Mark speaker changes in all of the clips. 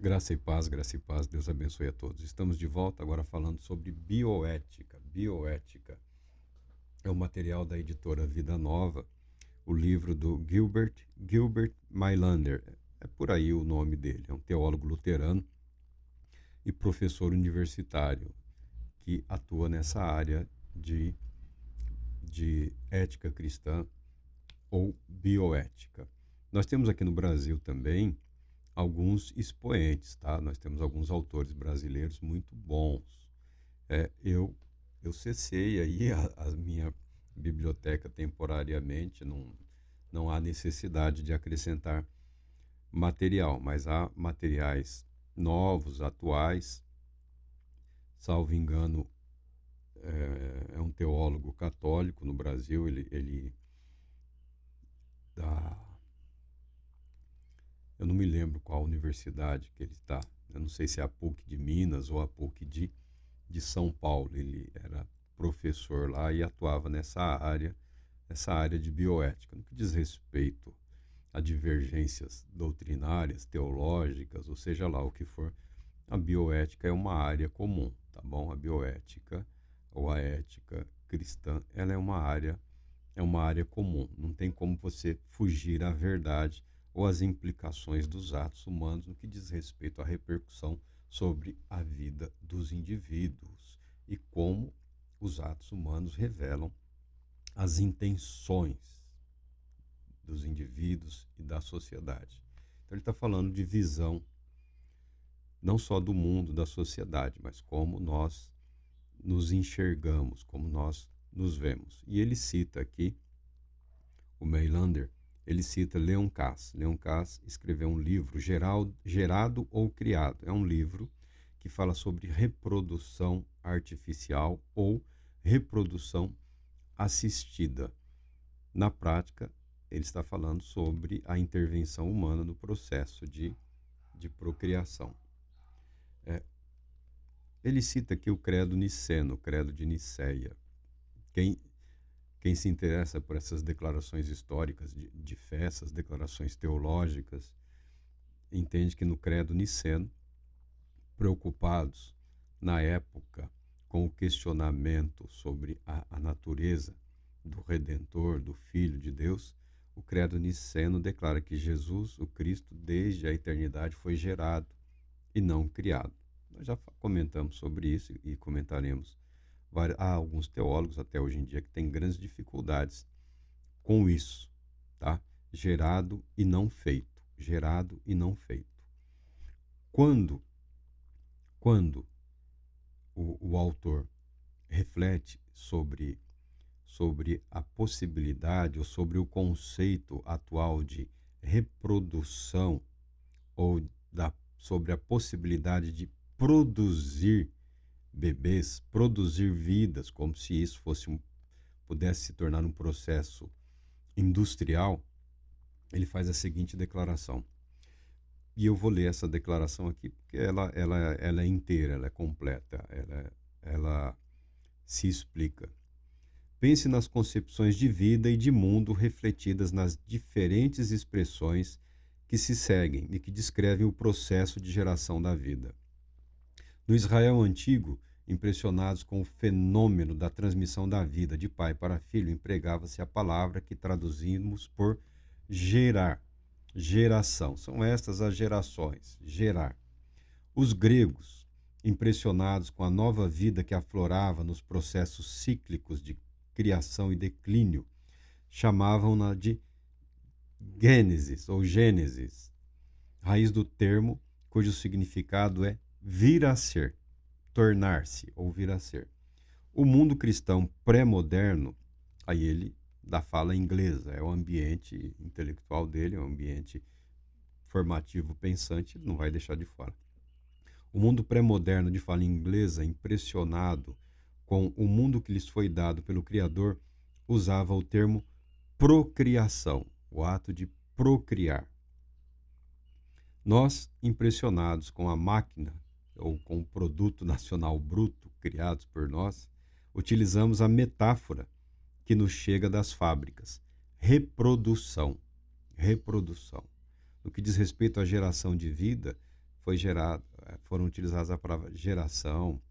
Speaker 1: Graça e paz, Deus abençoe a todos. Estamos de volta agora falando sobre bioética. Bioética é o material da editora Vida Nova, o livro do Gilbert Mailander. É por aí o nome dele. É um teólogo luterano e professor universitário que atua nessa área de ética cristã ou bioética. Nós temos aqui no Brasil também alguns expoentes, tá? Nós temos alguns autores brasileiros muito bons. Eu cessei aí a minha biblioteca temporariamente, não há necessidade de acrescentar material, mas há materiais novos, atuais. Salvo engano, é um teólogo católico no Brasil, ele dá. Eu não me lembro qual universidade que ele está. Eu não sei se é a PUC de Minas ou a PUC de São Paulo. Ele era professor lá e atuava nessa área de bioética. No que diz respeito a divergências doutrinárias, teológicas, ou seja lá o que for, a bioética é uma área comum, tá bom? A bioética ou a ética cristã, ela é uma área comum. Não tem como você fugir à verdade ou às implicações dos atos humanos no que diz respeito à repercussão sobre a vida dos indivíduos e como os atos humanos revelam as intenções dos indivíduos e da sociedade. Então ele está falando de visão não só do mundo, da sociedade, mas como nós nos enxergamos, como nós nos vemos. E ele cita aqui, o Mailander, ele cita Leon Kass. Leon Kass escreveu um livro, Gerado ou Criado. É um livro que fala sobre reprodução artificial ou reprodução assistida. Na prática, ele está falando sobre a intervenção humana no processo de procriação. Ele cita aqui o credo niceno, o credo de Niceia. Quem, quem se interessa por essas declarações históricas de fé, essas declarações teológicas, entende que no credo niceno, preocupados na época com o questionamento sobre a natureza do Redentor, do Filho de Deus, o credo niceno declara que Jesus, o Cristo, desde a eternidade foi gerado e não criado. Nós já comentamos sobre isso e comentaremos. Há alguns teólogos até hoje em dia que têm grandes dificuldades com isso, tá? Gerado e não feito. Gerado e não feito. Quando o autor reflete sobre a possibilidade ou sobre o conceito atual de reprodução ou sobre a possibilidade de produzir bebês, produzir vidas, como se isso pudesse se tornar um processo industrial, ele faz a seguinte declaração. E eu vou ler essa declaração aqui, porque ela é inteira, ela é completa, ela se explica. Pense nas concepções de vida e de mundo refletidas nas diferentes expressões que se seguem e que descrevem o processo de geração da vida. No Israel antigo, impressionados com o fenômeno da transmissão da vida de pai para filho, empregava-se a palavra que traduzimos por gerar, geração. São estas as gerações, gerar. Os gregos, impressionados com a nova vida que aflorava nos processos cíclicos de criação e declínio, chamavam-na de Gênesis ou Gênesis, raiz do termo cujo significado é vir a ser, tornar-se ou vir a ser. O mundo cristão pré-moderno, aí ele da fala inglesa, é o ambiente intelectual dele, é o ambiente formativo pensante, não vai deixar de fora. O mundo pré-moderno de fala inglesa, impressionado com o mundo que lhes foi dado pelo Criador, usava o termo procriação, o ato de procriar. Nós, impressionados com a máquina ou com o produto nacional bruto criados por nós, utilizamos a metáfora que nos chega das fábricas. Reprodução. Reprodução. No que diz respeito à geração de vida, foram utilizadas a palavra geração,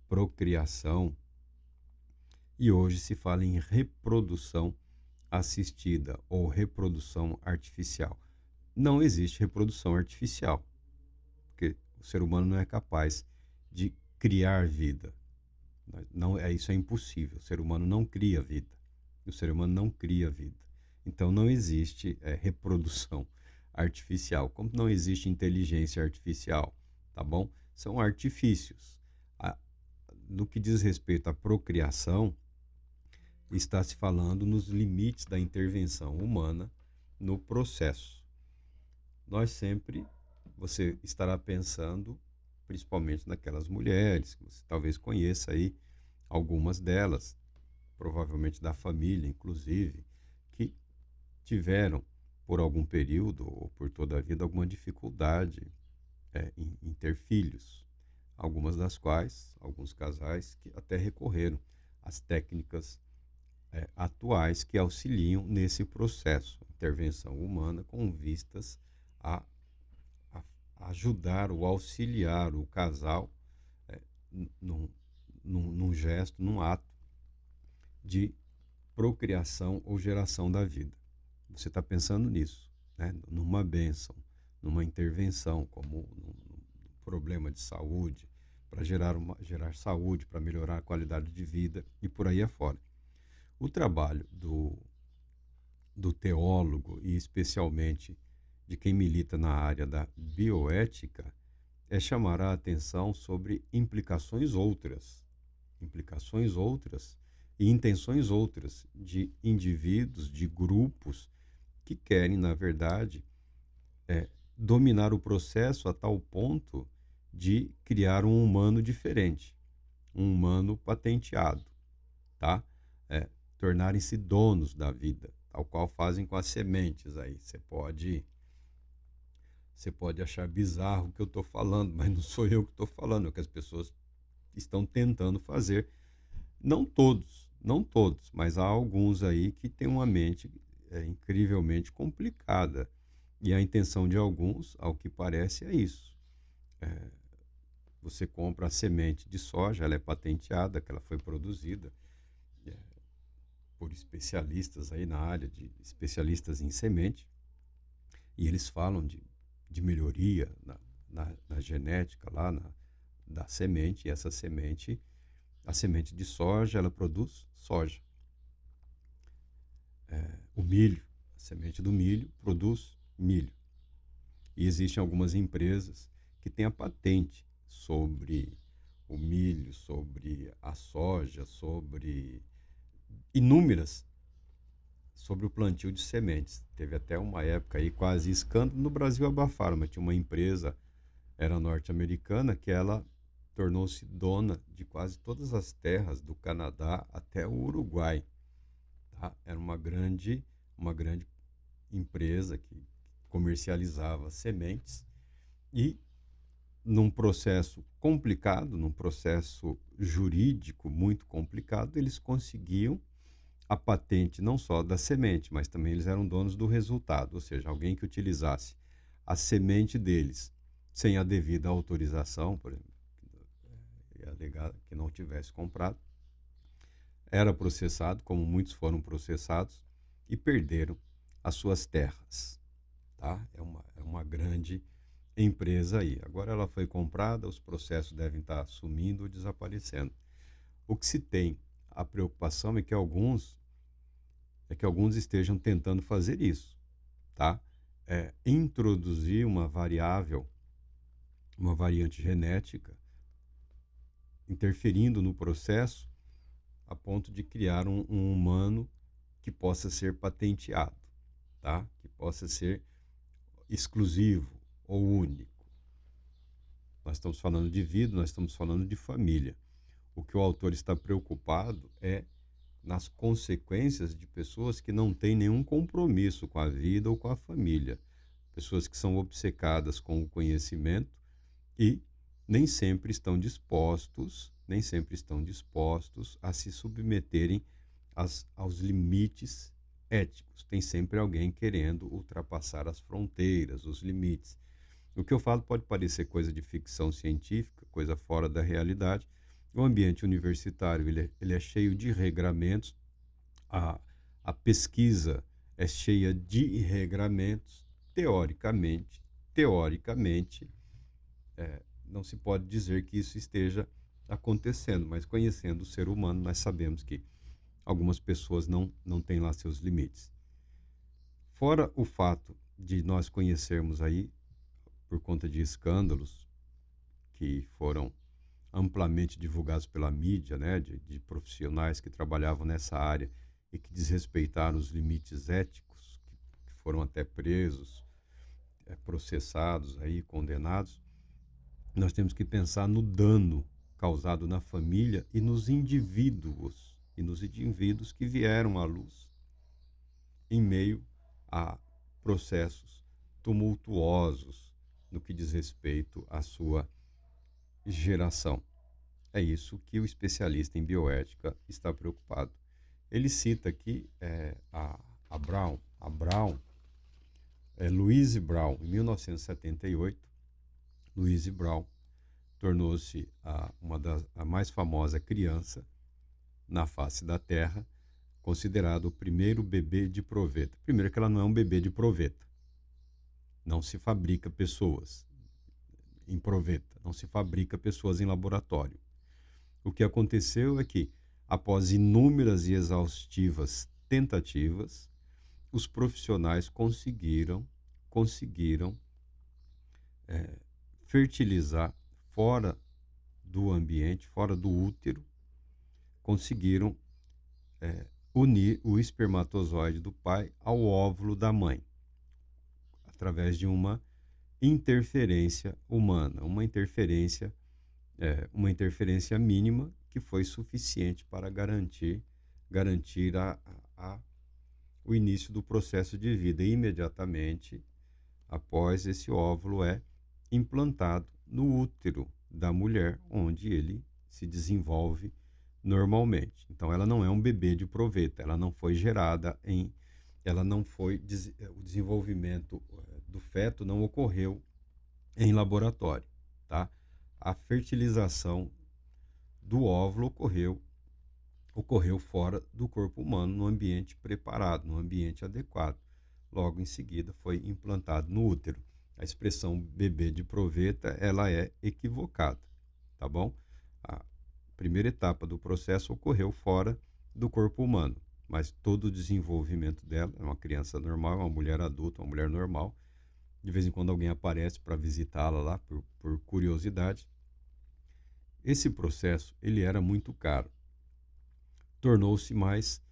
Speaker 1: procriação, e hoje se fala em reprodução assistida ou reprodução artificial. Não existe reprodução artificial, porque o ser humano não é capaz de criar vida. Não, isso é impossível. O ser humano não cria vida. O ser humano não cria vida. Então não existe reprodução artificial, como não existe inteligência artificial, tá bom? São artifícios. No que diz respeito à procriação, está se falando nos limites da intervenção humana no processo. Você estará pensando, principalmente naquelas mulheres, que você talvez conheça aí, algumas delas, provavelmente da família, inclusive, que tiveram, por algum período ou por toda a vida, alguma dificuldade em ter filhos. Algumas das quais, alguns casais, que até recorreram às técnicas atuais que auxiliam nesse processo, intervenção humana, com vistas a, ajudar ou auxiliar o casal num, num gesto, num ato de procriação ou geração da vida. Você está pensando nisso, né? Numa bênção, numa intervenção, como num problema de saúde, para gerar saúde, para melhorar a qualidade de vida e por aí afora. O trabalho do teólogo e especialmente de quem milita na área da bioética é chamar a atenção sobre implicações outras e intenções outras de indivíduos, de grupos que querem, na verdade, dominar o processo a tal ponto de criar um humano diferente, um humano patenteado, tá? Tornarem-se donos da vida, tal qual fazem com as sementes aí. Você pode achar bizarro o que eu estou falando, mas não sou eu que estou falando, é o que as pessoas estão tentando fazer. Não todos, mas há alguns aí que têm uma mente incrivelmente complicada. E a intenção de alguns, ao que parece, é isso. Você compra a semente de soja, ela é patenteada, que ela foi produzida por especialistas aí na área, de especialistas em semente, e eles falam de melhoria na genética lá da semente, e essa semente, a semente de soja, ela produz soja. O milho, a semente do milho produz milho. E existem algumas empresas que têm a patente sobre o milho, sobre a soja, sobre inúmeras, sobre o plantio de sementes. Teve até uma época aí quase escândalo, no Brasil abafaram, mas tinha uma empresa, era norte-americana, que ela tornou-se dona de quase todas as terras do Canadá até o Uruguai. Tá? Era uma grande empresa que comercializava sementes e num processo complicado, num processo jurídico muito complicado, eles conseguiam a patente não só da semente, mas também eles eram donos do resultado, ou seja, alguém que utilizasse a semente deles sem a devida autorização, por exemplo, e alegar que não tivesse comprado, era processado, como muitos foram processados, e perderam as suas terras. Tá? É uma grande empresa aí. Agora ela foi comprada, os processos devem estar sumindo ou desaparecendo. O que se tem, a preocupação é que alguns estejam tentando fazer isso, tá? Introduzir uma variante genética, interferindo no processo a ponto de criar um humano que possa ser patenteado, tá? Que possa ser exclusivo ou único. Nós estamos falando de vida, nós estamos falando de família. O que o autor está preocupado é nas consequências de pessoas que não têm nenhum compromisso com a vida ou com a família. Pessoas que são obcecadas com o conhecimento e nem sempre estão dispostos a se submeterem aos limites éticos. Tem sempre alguém querendo ultrapassar as fronteiras, os limites. O que eu falo pode parecer coisa de ficção científica, coisa fora da realidade. O ambiente universitário ele é cheio de regramentos, a, a pesquisa é cheia de regramentos, teoricamente, teoricamente, não se pode dizer que isso esteja acontecendo, mas conhecendo o ser humano, nós sabemos que algumas pessoas não têm lá seus limites. Fora o fato de nós conhecermos aí, por conta de escândalos que foram amplamente divulgados pela mídia, né, de profissionais que trabalhavam nessa área e que desrespeitaram os limites éticos, que foram até presos, processados, aí, condenados, nós temos que pensar no dano causado na família e nos indivíduos que vieram à luz em meio a processos tumultuosos no que diz respeito à sua geração. É isso que o especialista em bioética está preocupado. Ele cita aqui a Brown, Louise Brown, em 1978. Louise Brown tornou-se a mais famosa criança na face da Terra, considerado o primeiro bebê de proveta. Primeiro que ela não é um bebê de proveta. Não se fabrica pessoas em proveta, não se fabrica pessoas em laboratório. O que aconteceu é que, após inúmeras e exaustivas tentativas, os profissionais conseguiram fertilizar fora do ambiente, fora do útero, conseguiram unir o espermatozoide do pai ao óvulo da mãe, através de uma interferência humana, uma interferência mínima que foi suficiente para garantir o início do processo de vida. E imediatamente após, esse óvulo é implantado no útero da mulher, onde ele se desenvolve normalmente. Então, ela não é um bebê de proveta, ela não foi gerada o desenvolvimento do feto não ocorreu em laboratório, tá? A fertilização do óvulo ocorreu fora do corpo humano, no ambiente preparado, no ambiente adequado. Logo em seguida foi implantado no útero. A expressão bebê de proveta, ela é equivocada, tá bom? A primeira etapa do processo ocorreu fora do corpo humano, mas todo o desenvolvimento dela é uma criança normal, uma mulher adulta, uma mulher normal. De vez em quando alguém aparece para visitá-la lá por curiosidade. Esse processo, ele era muito caro. Tornou-se mais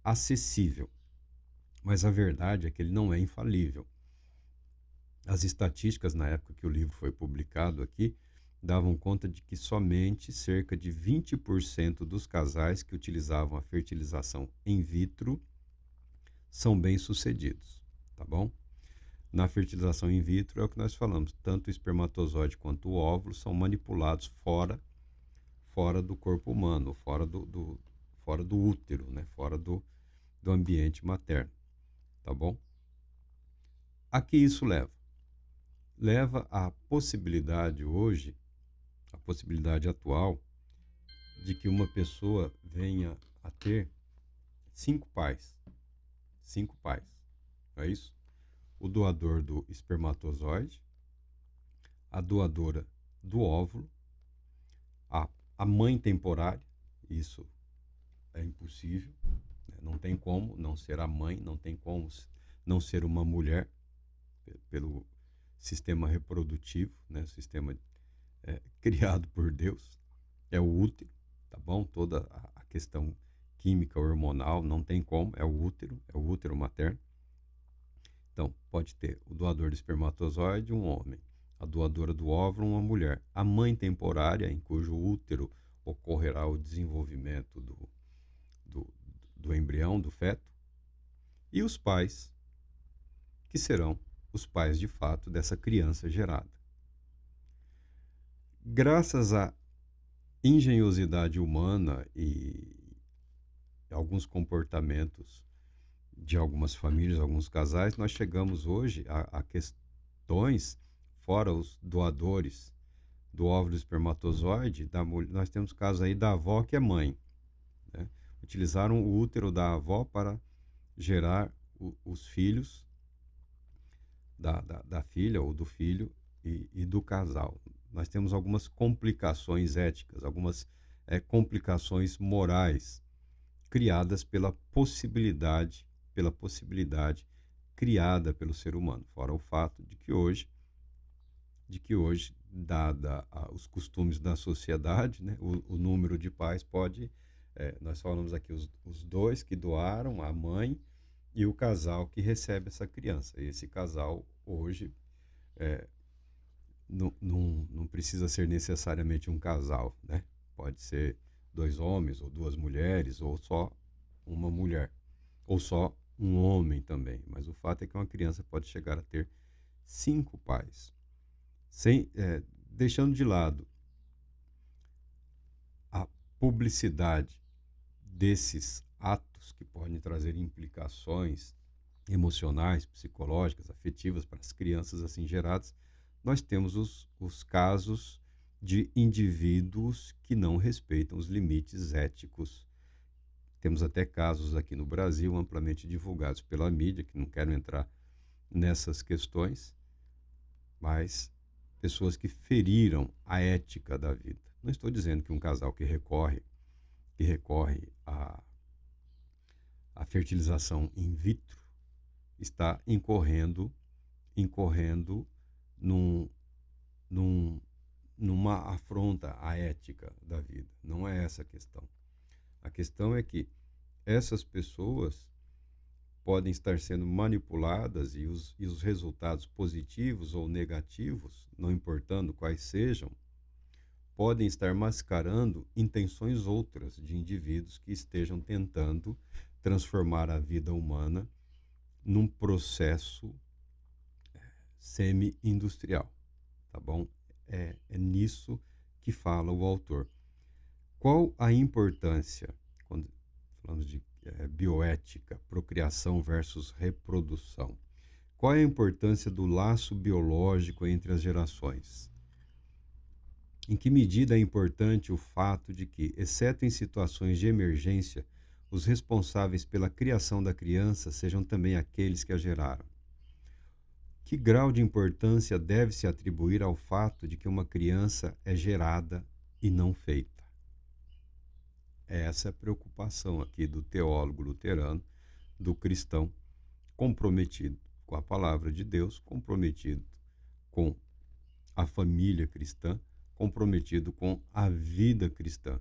Speaker 1: acessível. Mas a verdade é que ele não é infalível. As estatísticas, na época que o livro foi publicado aqui, davam conta de que somente cerca de 20% dos casais que utilizavam a fertilização in vitro são bem-sucedidos, tá bom? Na fertilização in vitro é o que nós falamos, tanto o espermatozoide quanto o óvulo são manipulados fora do corpo humano, fora do útero, né? Fora do ambiente materno, tá bom? A que isso leva? Leva à possibilidade hoje, a possibilidade atual, de que uma pessoa venha a ter 5 pais. 5 pais, não é isso? O doador do espermatozoide, a doadora do óvulo, a mãe temporária, isso é impossível, né? Não tem como não ser a mãe, não tem como não ser uma mulher, pelo sistema reprodutivo, né? Sistema criado por Deus, é o útero, tá bom? Toda a questão química, hormonal, não tem como, é o útero materno. Então, pode ter o doador do espermatozoide, um homem, a doadora do óvulo, uma mulher, a mãe temporária, em cujo útero ocorrerá o desenvolvimento do embrião, do feto, e os pais, que serão os pais de fato dessa criança gerada. Graças à engenhosidade humana e alguns comportamentos de algumas famílias, alguns casais, nós chegamos hoje a questões fora os doadores do óvulo e espermatozoide, nós temos casos aí da avó que é mãe, né? Utilizaram o útero da avó para gerar os filhos da filha ou do filho e do casal. Nós temos algumas complicações éticas, algumas complicações morais criadas pela possibilidade criada pelo ser humano. Fora o fato de que hoje, dada os costumes da sociedade, né, o número de pais pode, nós falamos aqui os dois que doaram, a mãe e o casal que recebe essa criança. Esse casal hoje não precisa ser necessariamente um casal, né? Pode ser dois homens ou duas mulheres ou só uma mulher ou só um homem também. Mas o fato é que uma criança pode chegar a ter 5 pais, deixando de lado a publicidade desses atos que podem trazer implicações emocionais, psicológicas, afetivas para as crianças assim geradas. Nós temos os casos de indivíduos que não respeitam os limites éticos. Temos até casos aqui no Brasil amplamente divulgados pela mídia, que não quero entrar nessas questões, mas pessoas que feriram a ética da vida. Não estou dizendo que um casal que recorre à fertilização in vitro está incorrendo numa afronta à ética da vida. Não é essa a questão. A questão é que essas pessoas podem estar sendo manipuladas e os resultados positivos ou negativos, não importando quais sejam, podem estar mascarando intenções outras de indivíduos que estejam tentando transformar a vida humana num processo semi-industrial, tá bom? É nisso que fala o autor. Qual a importância, quando falamos de bioética, procriação versus reprodução? Qual é a importância do laço biológico entre as gerações? Em que medida é importante o fato de que, exceto em situações de emergência, os responsáveis pela criação da criança sejam também aqueles que a geraram? Que grau de importância deve-se atribuir ao fato de que uma criança é gerada e não feita? Essa é a preocupação aqui do teólogo luterano, do cristão comprometido com a palavra de Deus, comprometido com a família cristã, comprometido com a vida cristã.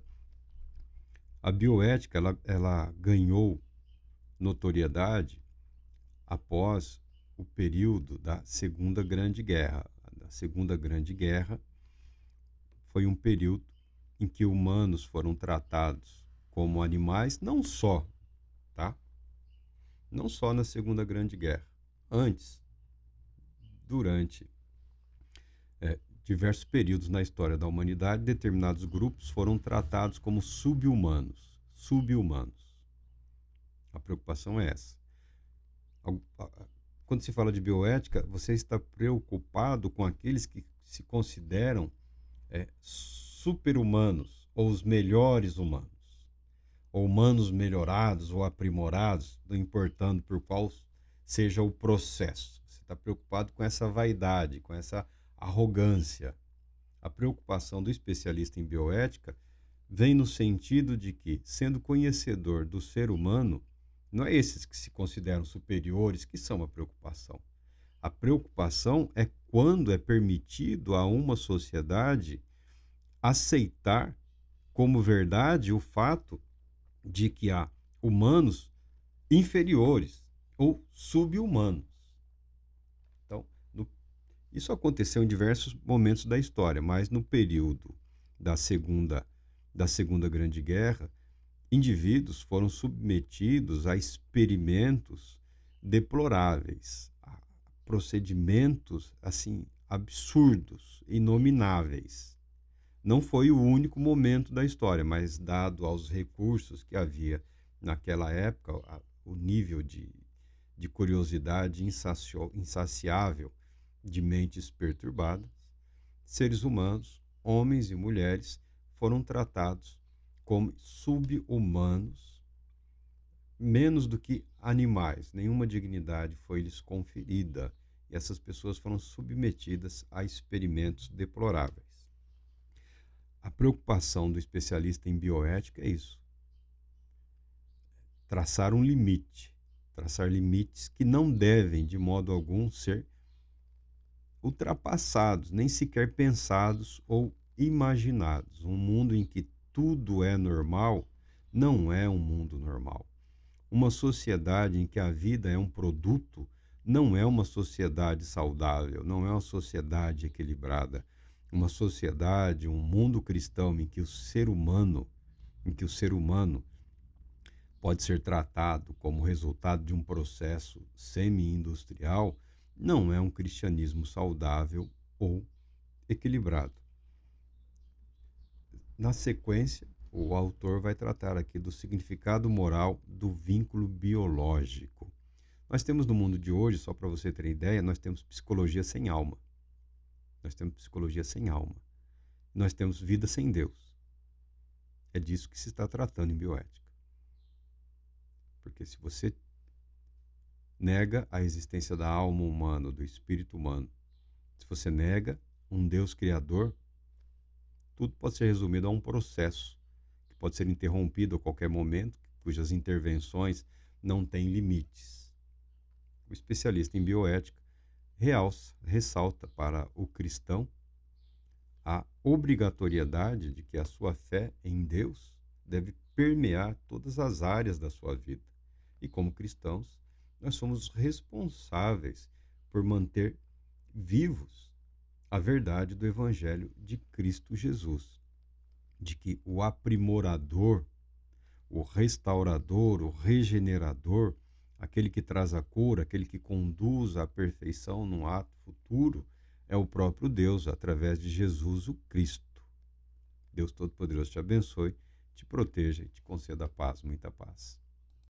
Speaker 1: A bioética ela ganhou notoriedade após o período da Segunda Grande Guerra. A Segunda Grande Guerra foi um período em que humanos foram tratados como animais, não só, tá? Não só na Segunda Grande Guerra. Antes, durante diversos períodos na história da humanidade, determinados grupos foram tratados como subhumanos. Subhumanos. A preocupação é essa. Quando se fala de bioética, você está preocupado com aqueles que se consideram super-humanos, ou os melhores humanos, ou humanos melhorados ou aprimorados, não importando por qual seja o processo. Você está preocupado com essa vaidade, com essa arrogância. A preocupação do especialista em bioética vem no sentido de que, sendo conhecedor do ser humano, não é esses que se consideram superiores que são a preocupação. A preocupação é quando é permitido a uma sociedade aceitar como verdade o fato de que há humanos inferiores ou subhumanos. Então, isso aconteceu em diversos momentos da história, mas no período da Segunda Grande Guerra, indivíduos foram submetidos a experimentos deploráveis, a procedimentos assim absurdos, inomináveis. Não foi o único momento da história, mas dado aos recursos que havia naquela época, o nível de curiosidade insaciável de mentes perturbadas, seres humanos, homens e mulheres, foram tratados como sub-humanos, menos do que animais. Nenhuma dignidade foi lhes conferida e essas pessoas foram submetidas a experimentos deploráveis. A preocupação do especialista em bioética é isso: traçar um limite, traçar limites que não devem, de modo algum, ser ultrapassados, nem sequer pensados ou imaginados. Um mundo em que tudo é normal não é um mundo normal. Uma sociedade em que a vida é um produto não é uma sociedade saudável, não é uma sociedade equilibrada. Uma sociedade, um mundo cristão em que o ser humano pode ser tratado como resultado de um processo semi-industrial, não é um cristianismo saudável ou equilibrado. Na sequência, o autor vai tratar aqui do significado moral do vínculo biológico. Nós temos no mundo de hoje, só para você ter ideia, nós temos psicologia sem alma. Nós temos psicologia sem alma. Nós temos vida sem Deus. É disso que se está tratando em bioética. Porque se você nega a existência da alma humana, do espírito humano, se você nega um Deus criador, tudo pode ser resumido a um processo que pode ser interrompido a qualquer momento, cujas intervenções não têm limites. O especialista em bioética ressalta para o cristão a obrigatoriedade de que a sua fé em Deus deve permear todas as áreas da sua vida. E como cristãos, nós somos responsáveis por manter vivos a verdade do Evangelho de Cristo Jesus, de que o aprimorador, o restaurador, o regenerador, aquele que traz a cura, aquele que conduz à perfeição num ato futuro, é o próprio Deus, através de Jesus o Cristo. Deus Todo-Poderoso te abençoe, te proteja e te conceda paz, muita paz.